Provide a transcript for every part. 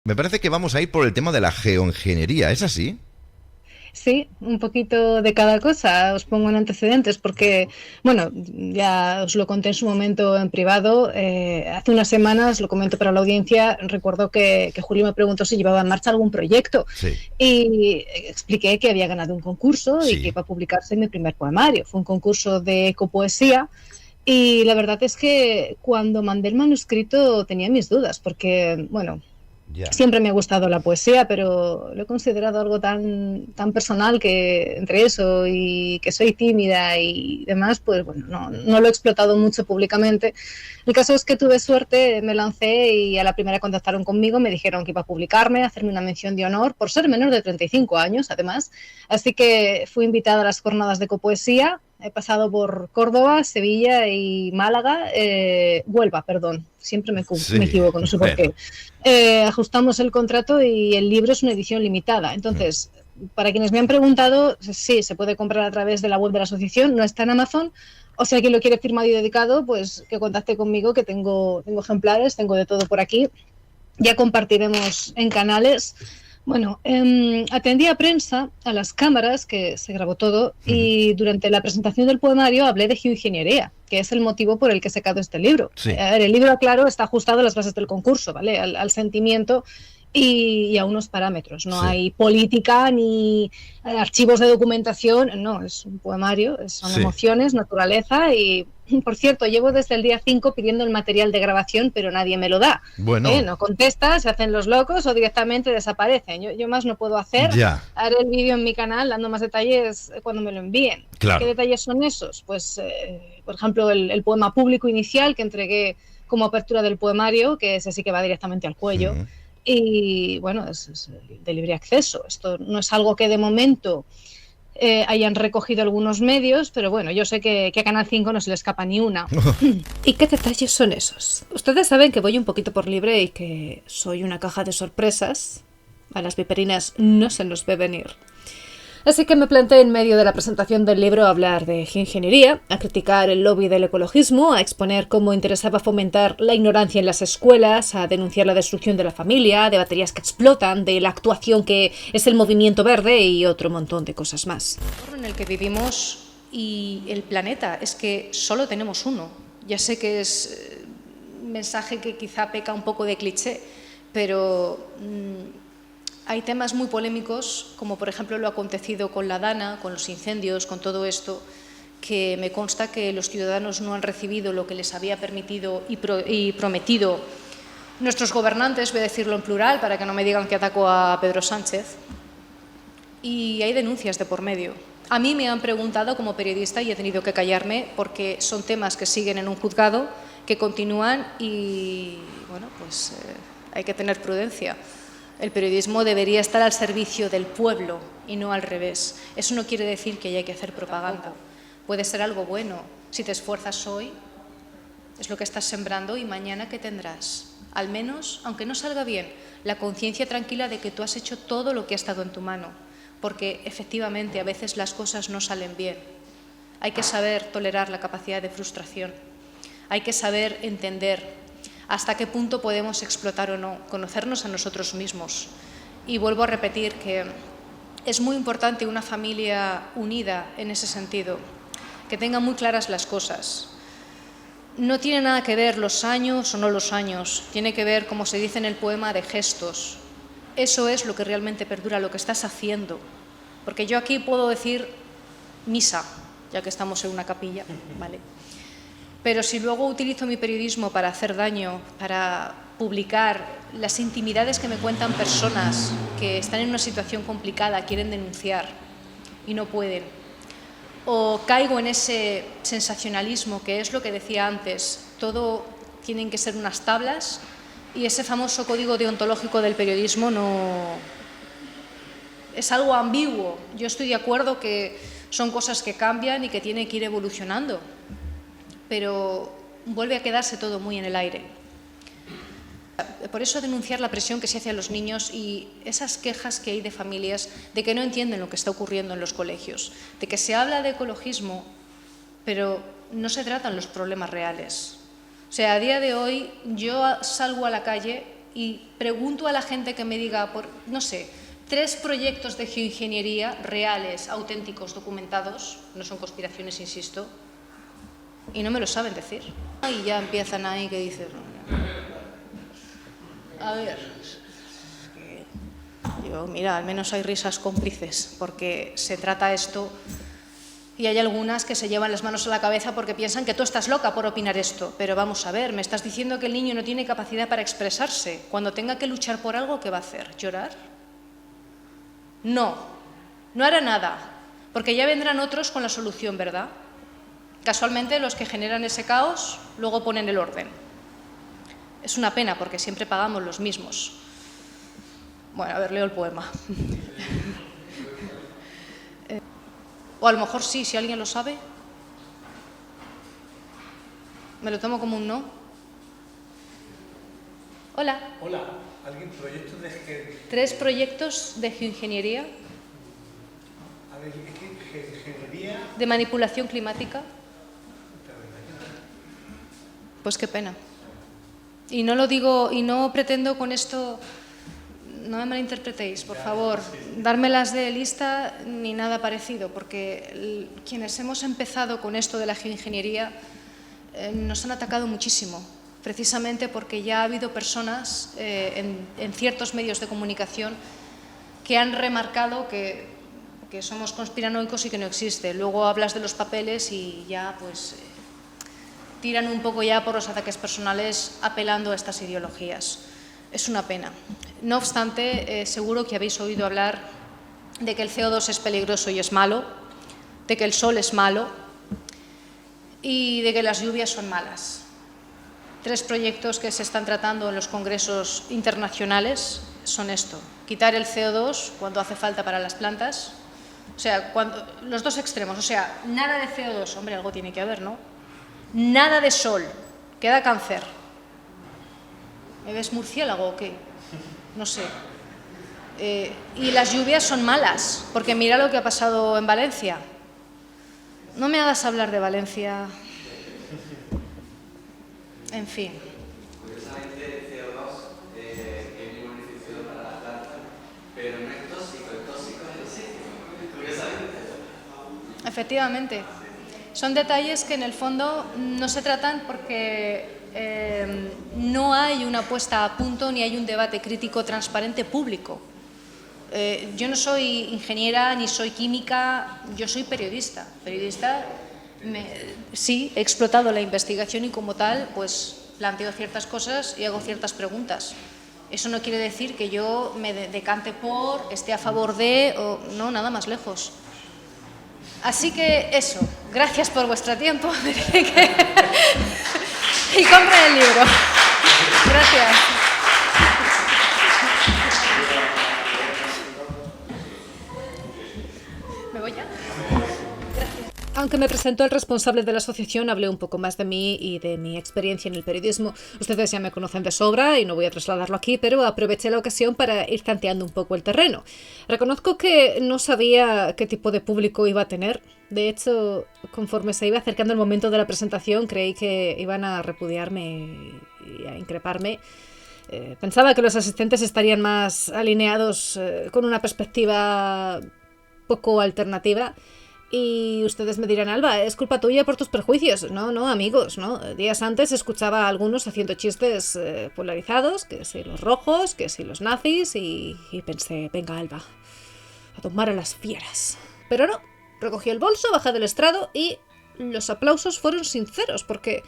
Me parece que vamos a ir por el tema de la geoingeniería, ¿es así? Sí, un poquito de cada cosa. Os pongo en antecedentes porque, bueno, ya os lo conté en su momento en privado. Hace unas semanas, lo comento para la audiencia, recuerdo que Julio me preguntó si llevaba en marcha algún proyecto Sí, y expliqué que había ganado un concurso y que sí. iba a publicarse mi primer poemario. Fue un concurso de ecopoesía. Y la verdad es que cuando mandé el manuscrito tenía mis dudas, porque, bueno, Ya. siempre me ha gustado la poesía, pero lo he considerado algo tan personal que entre eso y que soy tímida y demás, pues bueno, no lo he explotado mucho públicamente. El caso es que tuve suerte, me lancé y a la primera contactaron conmigo, me dijeron que iba a publicarme, hacerme una mención de honor por ser menor de 35 años, además. Así que fui invitada a las jornadas de copoesía. He pasado por Córdoba, Sevilla y Málaga, Huelva, perdón. Siempre me Sí, equivoco, no sé por bueno. qué. Ajustamos el contrato y el libro es una edición limitada. Entonces, para quienes me han preguntado, sí, se puede comprar a través de la web de la asociación, no está en Amazon. O sea, quien lo quiere firmado y dedicado, pues que contacte conmigo, que tengo ejemplares, tengo de todo por aquí. Ya compartiremos en canales. Bueno, atendí a prensa, a las cámaras, que se grabó todo, y durante la presentación del poemario hablé de geoingeniería, que es el motivo por el que he sacado este libro. Sí, El libro, claro, está ajustado a las bases del concurso, ¿vale? Al sentimiento y a unos parámetros. No sí, hay política ni archivos de documentación, no, es un poemario, son sí. emociones, naturaleza y, por cierto, llevo desde el día 5 pidiendo el material de grabación, pero nadie me lo da. Bueno, No contesta, se hacen los locos o directamente desaparecen. Yo más no puedo hacer. ya, Haré el vídeo en mi canal dando más detalles cuando me lo envíen. ¿Qué claro. detalles son esos? Pues, por ejemplo, el poema público inicial que entregué como apertura del poemario, que ese sí que va directamente al cuello. Y bueno, es de libre acceso. Esto no es algo que de momento hayan recogido algunos medios, pero bueno, yo sé que a Canal 5 no se le escapa ni una. ¿Y qué detalles son esos? Ustedes saben que voy un poquito por libre y que soy una caja de sorpresas. A las viperinas no se nos ve venir. Así que me planté en medio de la presentación del libro a hablar de ingeniería, a criticar el lobby del ecologismo, a exponer cómo interesaba fomentar la ignorancia en las escuelas, a denunciar la destrucción de la familia, de baterías que explotan, de la actuación que es el movimiento verde y otro montón de cosas más. En el que vivimos y el planeta es que solo tenemos uno. Ya sé que es un mensaje que quizá peca un poco de cliché, pero hay temas muy polémicos, como por ejemplo lo acontecido con la Dana, con los incendios, con todo esto, que me consta que los ciudadanos no han recibido lo que les había permitido y prometido nuestros gobernantes, voy a decirlo en plural para que no me digan que ataco a Pedro Sánchez, y hay denuncias de por medio. A mí me han preguntado como periodista y he tenido que callarme porque son temas que siguen en un juzgado, que continúan y, bueno, pues hay que tener prudencia. El periodismo debería estar al servicio del pueblo y no al revés. Eso no quiere decir que haya que hacer propaganda. Puede ser algo bueno. Si te esfuerzas hoy, es lo que estás sembrando y mañana ¿qué tendrás? Al menos, aunque no salga bien, la conciencia tranquila de que tú has hecho todo lo que ha estado en tu mano, porque efectivamente a veces las cosas no salen bien. Hay que saber tolerar la capacidad de frustración. Hay que saber entender hasta qué punto podemos explotar o no, conocernos a nosotros mismos. Y vuelvo a repetir que es muy importante una familia unida en ese sentido, que tenga muy claras las cosas. No tiene nada que ver los años o no los años, tiene que ver, como se dice en el poema, de gestos. Eso es lo que realmente perdura, lo que estás haciendo. Porque yo aquí puedo decir misa, ya que estamos en una capilla, ¿vale? Pero si luego utilizo mi periodismo para hacer daño, para publicar las intimidades que me cuentan personas que están en una situación complicada, quieren denunciar y no pueden, o caigo en ese sensacionalismo que es lo que decía antes, todo tienen que ser unas tablas y ese famoso código deontológico del periodismo no es algo ambiguo. Yo estoy de acuerdo que son cosas que cambian y que tienen que ir evolucionando, pero vuelve a quedarse todo muy en el aire. Por eso denunciar la presión que se hace a los niños y esas quejas que hay de familias de que no entienden lo que está ocurriendo en los colegios, de que se habla de ecologismo, pero no se tratan los problemas reales. O sea, a día de hoy yo salgo a la calle y pregunto a la gente que me diga, no sé, 3 proyectos de geoingeniería reales, auténticos, documentados, no son conspiraciones, insisto, y no me lo saben decir. Y ya empiezan ahí que dicen, a ver, yo, mira, al menos hay risas cómplices, porque se trata esto, y hay algunas que se llevan las manos a la cabeza porque piensan que tú estás loca por opinar esto. Pero vamos a ver, me estás diciendo que el niño no tiene capacidad para expresarse. Cuando tenga que luchar por algo, ¿qué va a hacer? ¿Llorar? No, no hará nada, porque ya vendrán otros con la solución, ¿verdad? Casualmente, los que generan ese caos luego ponen el orden. Es una pena, porque siempre pagamos los mismos. Bueno, a ver, leo el poema. O a lo mejor sí, si alguien lo sabe. Me lo tomo como un no. Hola. Hola, ¿alguien proyectos de 3 proyectos de geoingeniería. A ver, geoingeniería. De manipulación climática. Pues qué pena. Y no lo digo, y no pretendo con esto, no me malinterpretéis, por favor, dármelas de lista ni nada parecido, porque quienes hemos empezado con esto de la geoingeniería nos han atacado muchísimo, precisamente porque ya ha habido personas en ciertos medios de comunicación que han remarcado que somos conspiranoicos y que no existe. Luego hablas de los papeles y ya pues tiran un poco ya por los ataques personales apelando a estas ideologías. Es una pena. No obstante, seguro que habéis oído hablar de que el CO2 es peligroso y es malo, de que el sol es malo y de que las lluvias son malas. 3 proyectos que se están tratando en los congresos internacionales son esto: quitar el CO2 cuando hace falta para las plantas, o sea, los 2 extremos, o sea, nada de CO2, hombre, algo tiene que haber, ¿no? Nada de sol, que da cáncer. ¿Me ves murciélago o qué? No sé. Y las lluvias son malas, porque mira lo que ha pasado en Valencia. No me hagas hablar de Valencia. En fin. Curiosamente, el CO2 tiene un beneficio para la planta, pero no es tóxico, el tóxico es el sitio. Curiosamente. Efectivamente. Son detalles que en el fondo no se tratan porque no hay una puesta a punto ni hay un debate crítico transparente público. Yo no soy ingeniera ni soy química, yo soy periodista. Sí, he explotado la investigación y como tal pues planteo ciertas cosas y hago ciertas preguntas. Eso no quiere decir que yo me decante por, esté a favor de, o no, nada más lejos. Así que eso, gracias por vuestro tiempo y compren el libro. Gracias. ¿Me voy ya? Gracias. Aunque me presentó el responsable de la asociación, hablé un poco más de mí y de mi experiencia en el periodismo. Ustedes ya me conocen de sobra y no voy a trasladarlo aquí, pero aproveché la ocasión para ir tanteando un poco el terreno. Reconozco que no sabía qué tipo de público iba a tener. De hecho, conforme se iba acercando el momento de la presentación, creí que iban a repudiarme y a increparme. Pensaba que los asistentes estarían más alineados con una perspectiva poco alternativa. Y ustedes me dirán, Alba, es culpa tuya por tus prejuicios. No, amigos, ¿no? Días antes escuchaba a algunos haciendo chistes polarizados, que si los rojos, que si los nazis, y pensé, venga, Alba, a tomar a las fieras. Pero no, recogí el bolso, bajé del estrado y los aplausos fueron sinceros, porque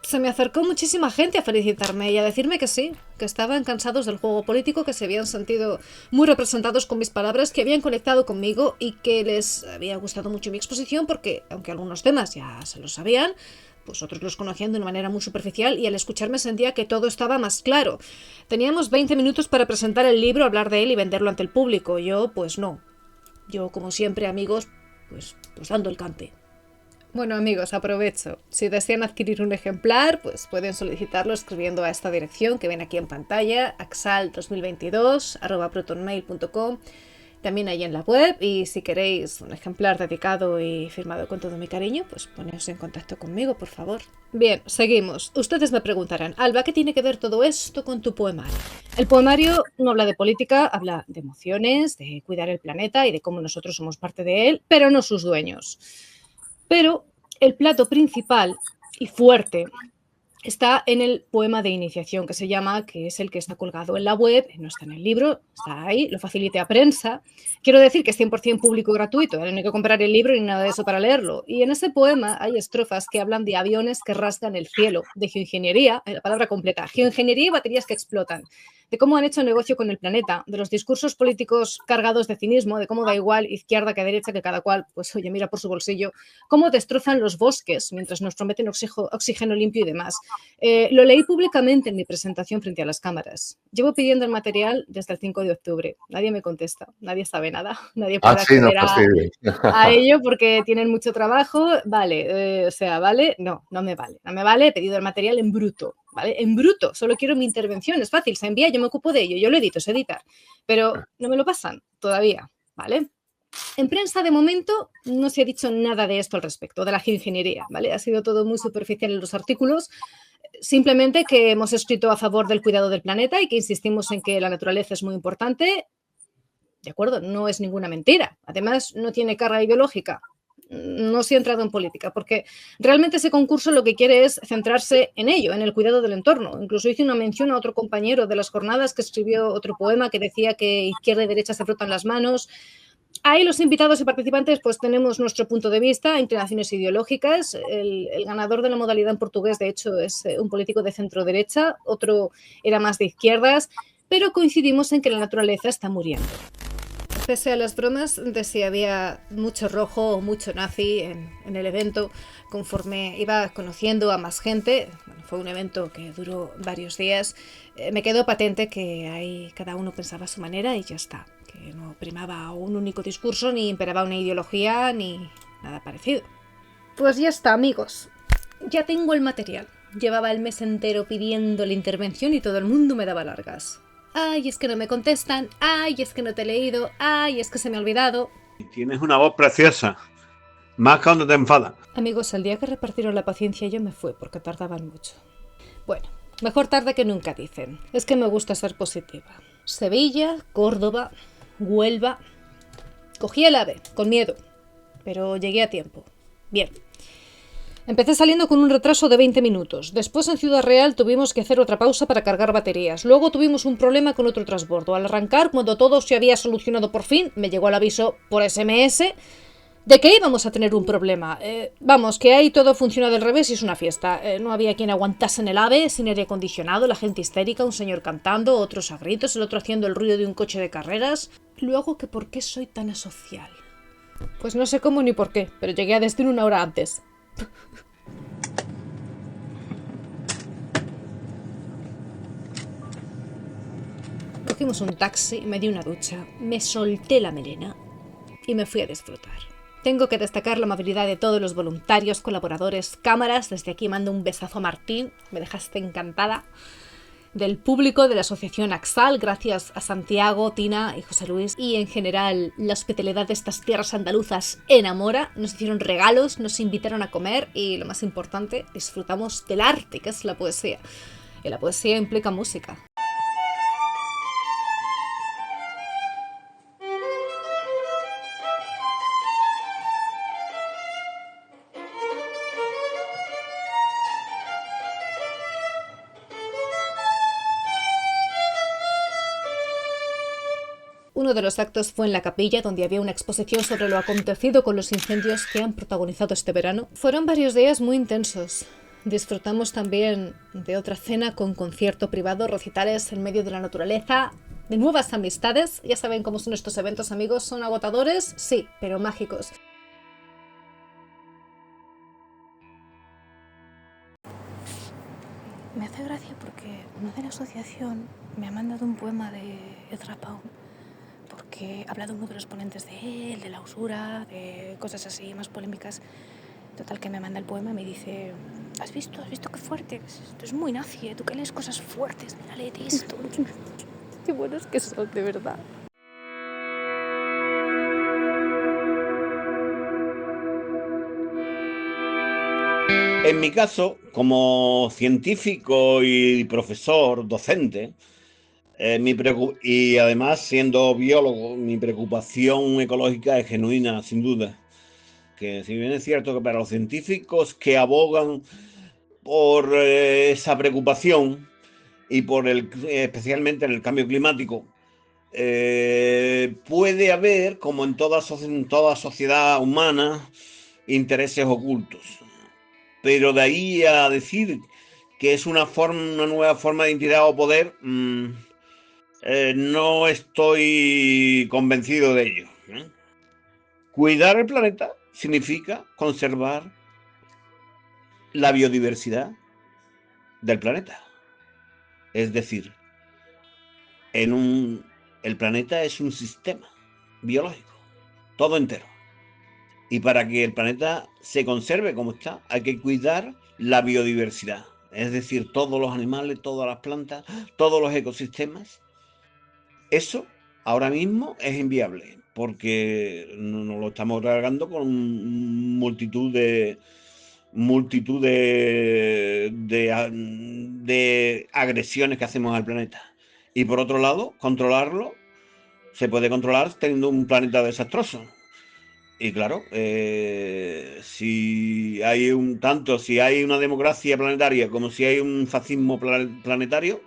se me acercó muchísima gente a felicitarme y a decirme que sí, que estaban cansados del juego político, que se habían sentido muy representados con mis palabras, que habían conectado conmigo y que les había gustado mucho mi exposición porque, aunque algunos temas ya se los sabían, pues otros los conocían de una manera muy superficial y al escucharme sentía que todo estaba más claro. Teníamos 20 minutos para presentar el libro, hablar de él y venderlo ante el público. Yo, pues no. Yo, como siempre, amigos, pues dando el cante. Bueno, amigos, aprovecho. Si desean adquirir un ejemplar, pues pueden solicitarlo escribiendo a esta dirección que ven aquí en pantalla, axal2022@protonmail.com. también hay en la web, y si queréis un ejemplar dedicado y firmado con todo mi cariño, pues poneos en contacto conmigo, por favor. Bien, seguimos. Ustedes me preguntarán, Alba, ¿qué tiene que ver todo esto con tu poemario? El poemario no habla de política, habla de emociones, de cuidar el planeta y de cómo nosotros somos parte de él, pero no sus dueños. Pero el plato principal y fuerte está en el poema de iniciación, que se llama, que es el que está colgado en la web, no está en el libro, está ahí, lo facilité a prensa. Quiero decir que es 100% público y gratuito, no hay que comprar el libro ni nada de eso para leerlo. Y en ese poema hay estrofas que hablan de aviones que rasgan el cielo, de geoingeniería, la palabra completa, geoingeniería y baterías que explotan, de cómo han hecho negocio con el planeta, de los discursos políticos cargados de cinismo, de cómo da igual izquierda que derecha, que cada cual, pues oye, mira por su bolsillo, cómo destrozan los bosques mientras nos prometen oxígeno limpio y demás. Lo leí públicamente en mi presentación frente a las cámaras. Llevo pidiendo el material desde el 5 de octubre. Nadie me contesta, nadie sabe nada, nadie puede acceder a ello porque tienen mucho trabajo. Vale, ¿vale? No me vale. No me vale, he pedido el material en bruto. ¿Vale? En bruto, solo quiero mi intervención, es fácil, se envía, yo me ocupo de ello, yo lo edito, es editar, pero no me lo pasan todavía, ¿vale? En prensa, de momento, no se ha dicho nada de esto al respecto, de la geoingeniería, ¿vale? Ha sido todo muy superficial en los artículos, simplemente que hemos escrito a favor del cuidado del planeta y que insistimos en que la naturaleza es muy importante, de acuerdo, no es ninguna mentira, además no tiene carga ideológica. No se ha entrado en política, porque realmente ese concurso lo que quiere es centrarse en ello, en el cuidado del entorno. Incluso hice una mención a otro compañero de las jornadas que escribió otro poema que decía que izquierda y derecha se frotan las manos. Ahí los invitados y participantes pues tenemos nuestro punto de vista, inclinaciones ideológicas. El ganador de la modalidad en portugués, de hecho, es un político de centro-derecha, otro era más de izquierdas, pero coincidimos en que la naturaleza está muriendo. Pese a las bromas de si había mucho rojo o mucho nazi en el evento, conforme iba conociendo a más gente, bueno, fue un evento que duró varios días, me quedó patente que ahí cada uno pensaba a su manera y ya está, que no primaba un único discurso, ni imperaba una ideología, ni nada parecido. Pues ya está, amigos, ya tengo el material. Llevaba el mes entero pidiendo la intervención y todo el mundo me daba largas. Ay, es que no me contestan, ay, es que no te he leído, ay, es que se me ha olvidado. Tienes una voz preciosa, más cuando te enfadas. Amigos, el día que repartieron la paciencia yo me fui porque tardaban mucho. Bueno, mejor tarde que nunca, dicen. Es que me gusta ser positiva. Sevilla, Córdoba, Huelva. Cogí el AVE, con miedo, pero llegué a tiempo. Bien. Empecé saliendo con un retraso de 20 minutos. Después en Ciudad Real tuvimos que hacer otra pausa para cargar baterías. Luego tuvimos un problema con otro transbordo. Al arrancar, cuando todo se había solucionado por fin, me llegó el aviso por SMS de que íbamos a tener un problema. Vamos, que ahí todo funciona del revés y es una fiesta. No había quien aguantase en el AVE, sin aire acondicionado, la gente histérica, un señor cantando, otros a gritos, el otro haciendo el ruido de un coche de carreras. Luego, que por qué soy tan asocial. Pues no sé cómo ni por qué, pero llegué a destino una hora antes. Cogimos un taxi, me di una ducha, me solté la melena y me fui a disfrutar. Tengo que destacar la amabilidad de todos los voluntarios, colaboradores, cámaras. Desde aquí mando un besazo a Martín, me dejaste encantada. Del público de la asociación Axal, gracias a Santiago, Tina y José Luis. Y en general, la hospitalidad de estas tierras andaluzas enamora. Nos hicieron regalos, nos invitaron a comer y, lo más importante, disfrutamos del arte, que es la poesía. Y la poesía implica música. Uno de los actos fue en la capilla, donde había una exposición sobre lo acontecido con los incendios que han protagonizado este verano. Fueron varios días muy intensos. Disfrutamos también de otra cena con concierto privado, recitales en medio de la naturaleza, de nuevas amistades. Ya saben cómo son estos eventos, amigos. ¿Son agotadores? Sí, pero mágicos. Me hace gracia porque uno de la asociación me ha mandado un poema de Ezra Pound, porque ha hablado uno de los ponentes de él, de la usura, de cosas así más polémicas. Total, que me manda el poema y me dice: ¿Has visto qué fuerte? Esto es muy nazi, ¿eh? Tú que lees cosas fuertes, mira, léete esto. Qué buenos que son, de verdad. En mi caso, como científico y profesor, docente, y además siendo biólogo, mi preocupación ecológica es genuina, sin duda. Que si bien es cierto que para los científicos que abogan por esa preocupación y por especialmente en el cambio climático, puede haber, como en toda sociedad humana, intereses ocultos. Pero de ahí a decir que es una nueva forma de identidad o poder, no estoy convencido de ello. Cuidar el planeta significa conservar la biodiversidad del planeta. Es decir, el planeta es un sistema biológico, todo entero. Y para que el planeta se conserve como está, hay que cuidar la biodiversidad. Es decir, todos los animales, todas las plantas, todos los ecosistemas. Eso ahora mismo es inviable, porque nos lo estamos cargando con multitud de agresiones que hacemos al planeta. Y por otro lado, controlarlo se puede controlar teniendo un planeta desastroso. Y claro, si hay una democracia planetaria como si hay un fascismo planetario,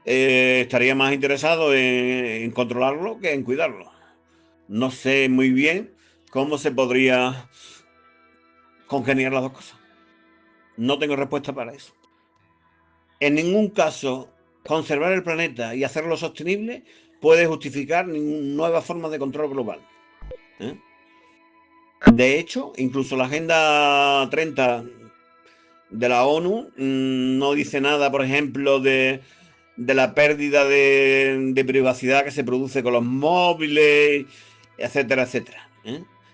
estaría más interesado en controlarlo que en cuidarlo. No sé muy bien cómo se podría congeniar las dos cosas. No tengo respuesta para eso. En ningún caso, conservar el planeta y hacerlo sostenible puede justificar nuevas formas de control global. De hecho, incluso la Agenda 30 de la ONU no dice nada, por ejemplo, de la pérdida de privacidad que se produce con los móviles, etcétera, etcétera.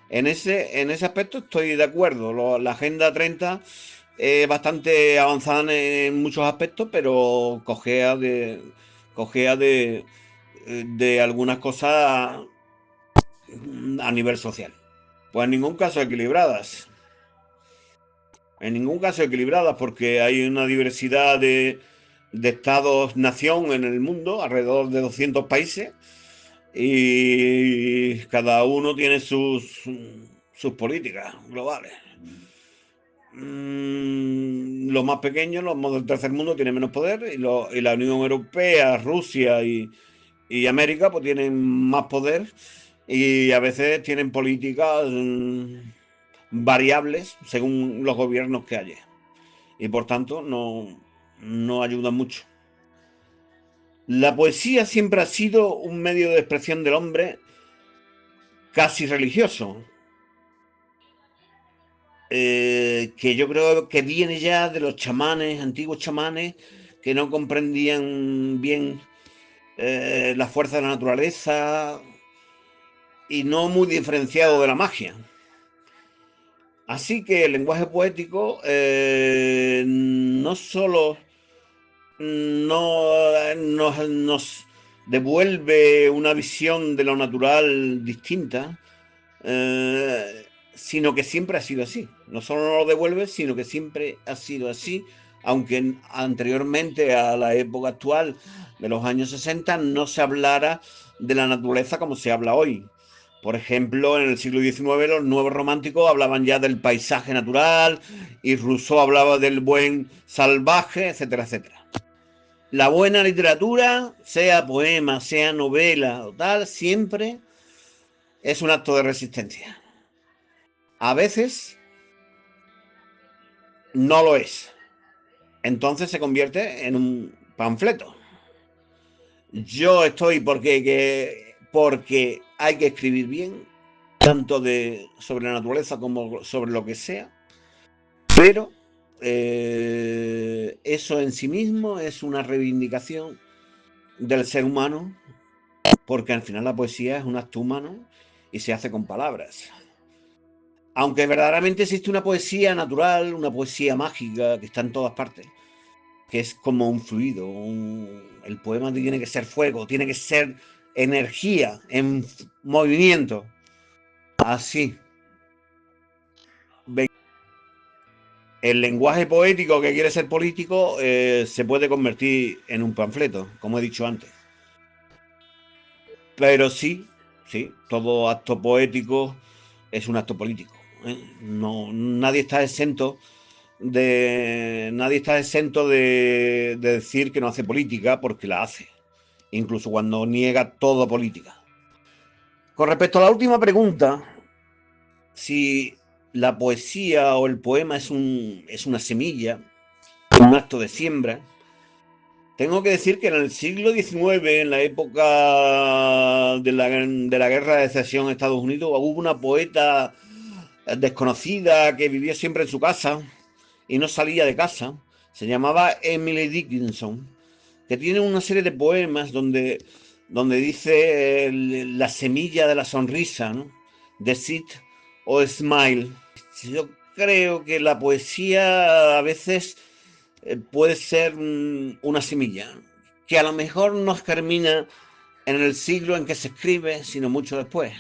En ese aspecto estoy de acuerdo. La Agenda 30 es bastante avanzada en muchos aspectos, pero cojea de algunas cosas a nivel social. Pues en ningún caso equilibradas. En ningún caso equilibradas, porque hay una diversidad de estados-nación en el mundo, alrededor de 200 países, y cada uno tiene sus políticas globales. Los más pequeños, los del tercer mundo, tienen menos poder, y la Unión Europea, Rusia y América pues tienen más poder, y a veces tienen políticas variables según los gobiernos que haya, y por tanto no ayudan mucho. La poesía siempre ha sido un medio de expresión del hombre casi religioso, que yo creo que viene ya de los chamanes, antiguos chamanes, que no comprendían bien la fuerza de la naturaleza y no muy diferenciado de la magia. Así que el lenguaje poético no solo nos devuelve una visión de lo natural distinta, sino que siempre ha sido así. No solo nos lo devuelve, sino que siempre ha sido así, aunque anteriormente a la época actual de los años 60 no se hablara de la naturaleza como se habla hoy. Por ejemplo, en el siglo XIX los nuevos románticos hablaban ya del paisaje natural, y Rousseau hablaba del buen salvaje, etcétera, etcétera. La buena literatura, sea poema, sea novela o tal, siempre es un acto de resistencia. A veces no lo es. Entonces se convierte en un panfleto. Yo estoy porque hay que escribir bien, tanto sobre la naturaleza como sobre lo que sea, pero eso en sí mismo es una reivindicación del ser humano, porque al final la poesía es un acto humano y se hace con palabras. Aunque verdaderamente existe una poesía natural, una poesía mágica que está en todas partes, que es como un fluido. El poema tiene que ser fuego, tiene que ser energía en movimiento. Así. el lenguaje poético que quiere ser político se puede convertir en un panfleto, como he dicho antes. Pero sí, todo acto poético es un acto político. No, nadie está exento de decir que no hace política, porque la hace, incluso cuando niega toda política. Con respecto a la última pregunta, si la poesía o el poema es una semilla, un acto de siembra, tengo que decir que en el siglo XIX, en la época de la Guerra de Secesión en Estados Unidos, hubo una poeta desconocida que vivía siempre en su casa y no salía de casa. Se llamaba Emily Dickinson, que tiene una serie de poemas donde dice la semilla de la sonrisa, ¿no? The seed o smile. Yo creo que la poesía a veces puede ser una semilla que a lo mejor no germina en el siglo en que se escribe, sino mucho después.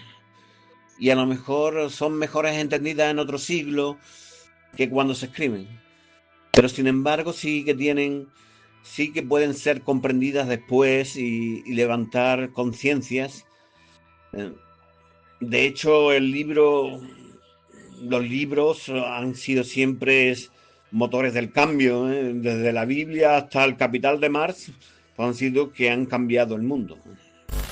Y a lo mejor son mejores entendidas en otro siglo que cuando se escriben. Pero sin embargo sí que pueden ser comprendidas después y levantar conciencias. De hecho, los libros han sido siempre motores del cambio, ¿eh? Desde la Biblia hasta el Capital de Marx, han sido que han cambiado el mundo.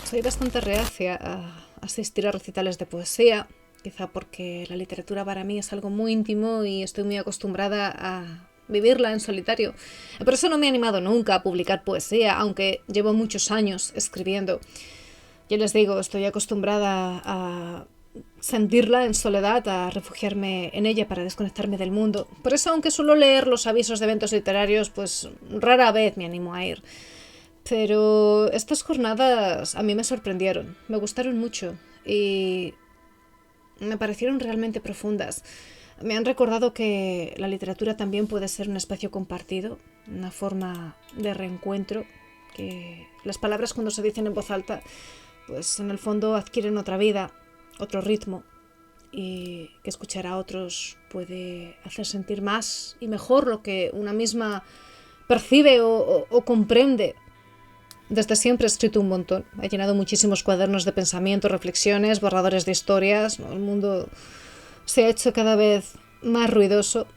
Soy bastante reacia a asistir a recitales de poesía, quizá porque la literatura para mí es algo muy íntimo y estoy muy acostumbrada a vivirla en solitario. Por eso no me he animado nunca a publicar poesía, aunque llevo muchos años escribiendo. Yo les digo, estoy acostumbrada a sentirla en soledad, a refugiarme en ella para desconectarme del mundo. Por eso, aunque suelo leer los avisos de eventos literarios, pues rara vez me animo a ir. Pero estas jornadas a mí me sorprendieron, me gustaron mucho y me parecieron realmente profundas. Me han recordado que la literatura también puede ser un espacio compartido, una forma de reencuentro, que las palabras cuando se dicen en voz alta, pues en el fondo adquieren otra vida, otro ritmo, y que escuchar a otros puede hacer sentir más y mejor lo que una misma percibe o comprende. Desde siempre he escrito un montón, he llenado muchísimos cuadernos de pensamientos, reflexiones, borradores de historias. El mundo se ha hecho cada vez más ruidoso.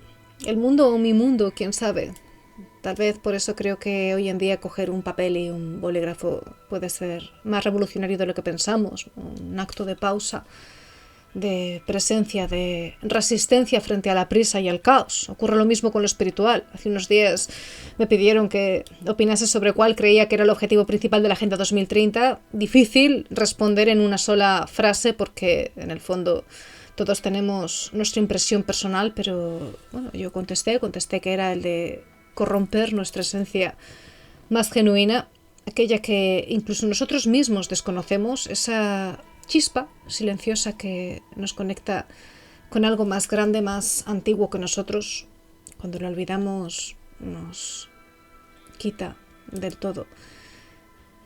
El mundo o mi mundo, quién sabe. Tal vez por eso creo que hoy en día coger un papel y un bolígrafo puede ser más revolucionario de lo que pensamos. Un acto de pausa, de presencia, de resistencia frente a la prisa y al caos. Ocurre lo mismo con lo espiritual. Hace unos días me pidieron que opinase sobre cuál creía que era el objetivo principal de la Agenda 2030. Difícil responder en una sola frase porque en el fondo todos tenemos nuestra impresión personal, pero bueno, yo contesté que era el de corromper nuestra esencia más genuina, aquella que incluso nosotros mismos desconocemos, esa chispa silenciosa que nos conecta con algo más grande, más antiguo que nosotros. Cuando lo olvidamos nos quita del todo,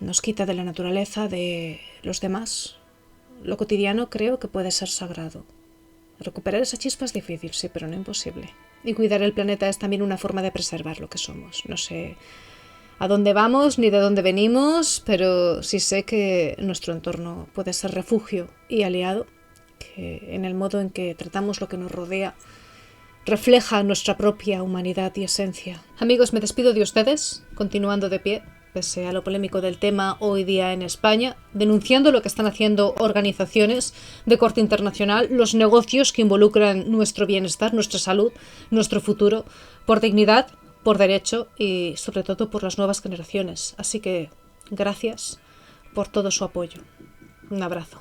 nos quita de la naturaleza, de los demás. Lo cotidiano creo que puede ser sagrado. Recuperar esa chispa es difícil, sí, pero no imposible. Y cuidar el planeta es también una forma de preservar lo que somos. No sé a dónde vamos ni de dónde venimos, pero sí sé que nuestro entorno puede ser refugio y aliado, que en el modo en que tratamos lo que nos rodea refleja nuestra propia humanidad y esencia. Amigos, me despido de ustedes, continuando de pie, pese a lo polémico del tema hoy día en España, denunciando lo que están haciendo organizaciones de corte internacional, los negocios que involucran nuestro bienestar, nuestra salud, nuestro futuro, por dignidad, por derecho y sobre todo por las nuevas generaciones. Así que gracias por todo su apoyo. Un abrazo.